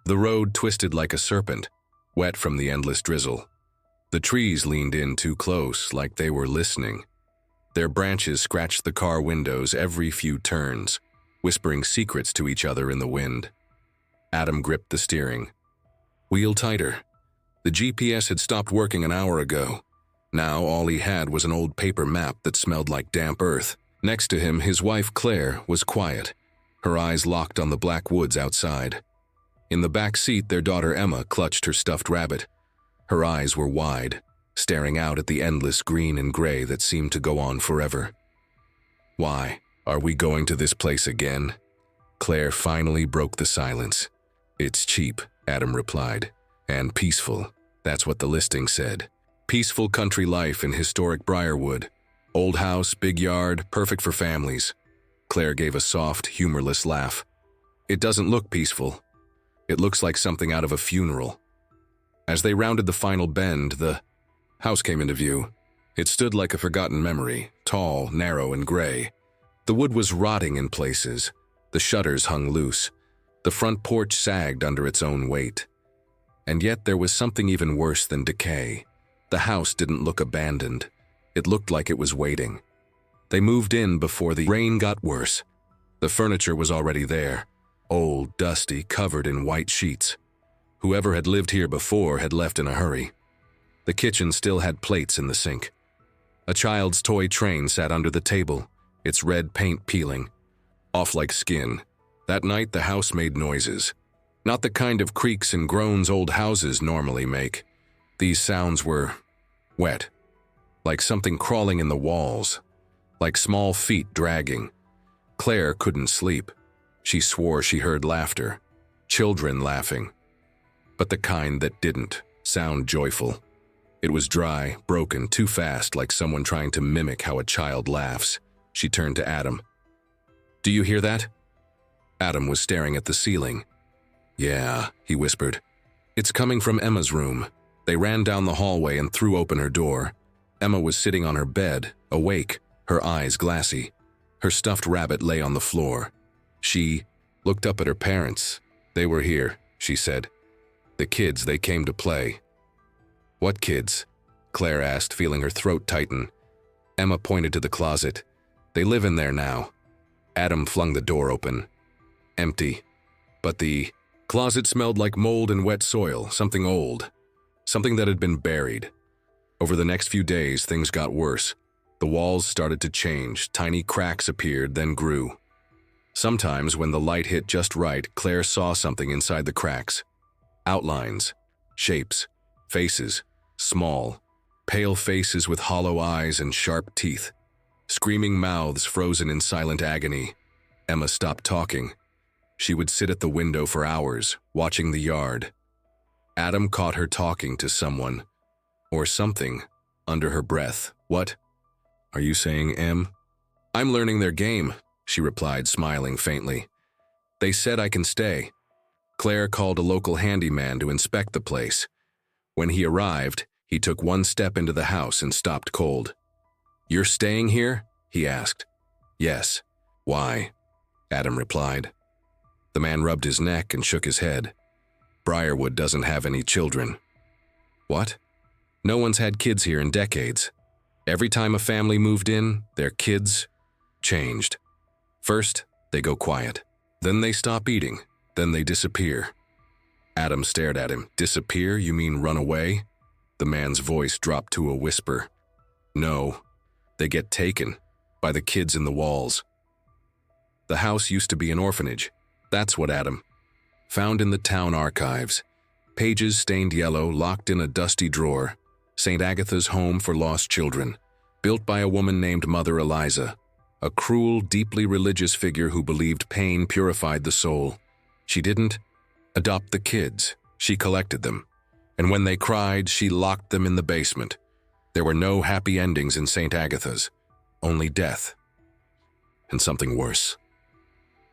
The road twisted like a serpent, wet from the endless drizzle. The trees leaned in too close, like they were listening. Their branches scratched the car windows every few turns, whispering secrets to each other in the wind. Adam gripped the steering. Wheel tighter. The GPS had stopped working an hour ago. Now all he had was an old paper map that smelled like damp earth. Next to him, his wife Claire was quiet, her eyes locked on the black woods outside. In the back seat, their daughter Emma clutched her stuffed rabbit. Her eyes were wide, staring out at the endless green and gray that seemed to go on forever. Why, are we going to this place again? Claire finally broke the silence. It's cheap, Adam replied, and peaceful. That's what the listing said. Peaceful country life in historic Briarwood. Old house, big yard, perfect for families. Claire gave a soft, humorless laugh. It doesn't look peaceful. It looks like something out of a funeral. As they rounded the final bend, the house came into view. It stood like a forgotten memory, tall, narrow, and gray. The wood was rotting in places. The shutters hung loose. The front porch sagged under its own weight. And yet there was something even worse than decay. The house didn't look abandoned. It looked like it was waiting. They moved in before the rain got worse. The furniture was already there, old, dusty, covered in white sheets. Whoever had lived here before had left in a hurry. The kitchen still had plates in the sink. A child's toy train sat under the table, its red paint peeling, off like skin. That night the house made noises. Not the kind of creaks and groans old houses normally make. These sounds were wet, like something crawling in the walls, like small feet dragging. Claire couldn't sleep. She swore she heard laughter, children laughing, but the kind that didn't sound joyful. It was dry, broken, too fast, like someone trying to mimic how a child laughs. She turned to Adam. "Do you hear that?" Adam was staring at the ceiling. "Yeah," he whispered. "It's coming from Emma's room." They ran down the hallway and threw open her door. Emma was sitting on her bed, awake, her eyes glassy. Her stuffed rabbit lay on the floor. She looked up at her parents. "They were here," she said. "The kids, they came to play." "What kids?" Claire asked, feeling her throat tighten. Emma pointed to the closet. "They live in there now." Adam flung the door open. Empty. But the closet smelled like mold and wet soil, something old, something that had been buried. Over the next few days, things got worse. The walls started to change, tiny cracks appeared, then grew. Sometimes, when the light hit just right, Claire saw something inside the cracks. Outlines, shapes, faces, small, pale faces with hollow eyes and sharp teeth. Screaming mouths frozen in silent agony. Emma stopped talking. She would sit at the window for hours, watching the yard. Adam caught her talking to someone, or something, under her breath. "What are you saying, Em?" "I'm learning their game," she replied, smiling faintly. "They said I can stay." Claire called a local handyman to inspect the place. When he arrived, he took one step into the house and stopped cold. "You're staying here?" he asked. "Yes." "Why?" Adam replied. The man rubbed his neck and shook his head. "Briarwood doesn't have any children." "What?" "No one's had kids here in decades. Every time a family moved in, their kids changed. First, they go quiet. Then they stop eating. Then they disappear." Adam stared at him. "Disappear? You mean run away?" The man's voice dropped to a whisper. "No, they get taken by the kids in the walls." The house used to be an orphanage. That's what Adam found in the town archives. Pages stained yellow, locked in a dusty drawer. St. Agatha's Home for Lost Children, built by a woman named Mother Eliza, a cruel, deeply religious figure who believed pain purified the soul. She didn't adopt the kids, she collected them. And when they cried, she locked them in the basement. There were no happy endings in St. Agatha's, only death. And something worse.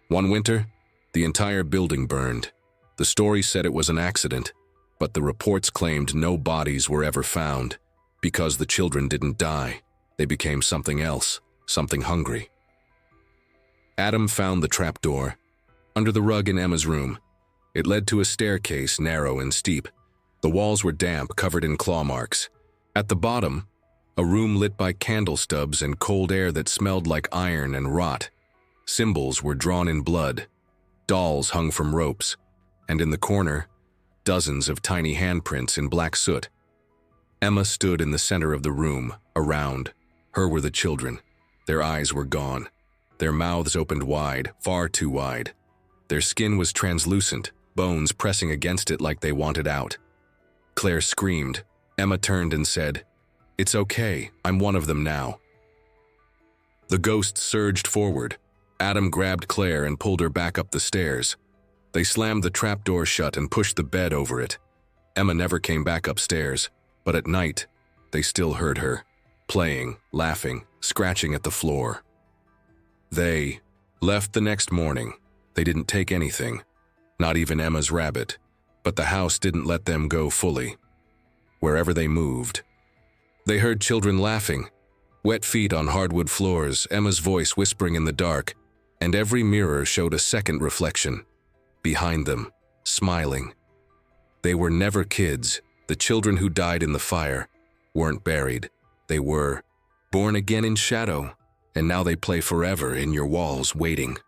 One winter, the entire building burned. The story said it was an accident, but the reports claimed no bodies were ever found. Because the children didn't die, they became something else, something hungry. Adam found the trapdoor under the rug in Emma's room. It led to a staircase, narrow and steep. The walls were damp, covered in claw marks. At the bottom, a room lit by candle stubs and cold air that smelled like iron and rot. Symbols were drawn in blood. Dolls hung from ropes. And in the corner, dozens of tiny handprints in black soot. Emma stood in the center of the room. Around her were the children. Their eyes were gone. Their mouths opened wide, far too wide. Their skin was translucent, bones pressing against it like they wanted out. Claire screamed. Emma turned and said, "It's okay, I'm one of them now." The ghost surged forward. Adam grabbed Claire and pulled her back up the stairs. They slammed the trapdoor shut and pushed the bed over it. Emma never came back upstairs, but at night, they still heard her, playing, laughing, scratching at the floor. They left the next morning. They didn't take anything, not even Emma's rabbit, but the house didn't let them go fully. Wherever they moved, they heard children laughing, wet feet on hardwood floors, Emma's voice whispering in the dark, and every mirror showed a second reflection. Behind them, smiling. They were never kids. The children who died in the fire weren't buried. They were born again in shadow, and now they play forever in your walls waiting.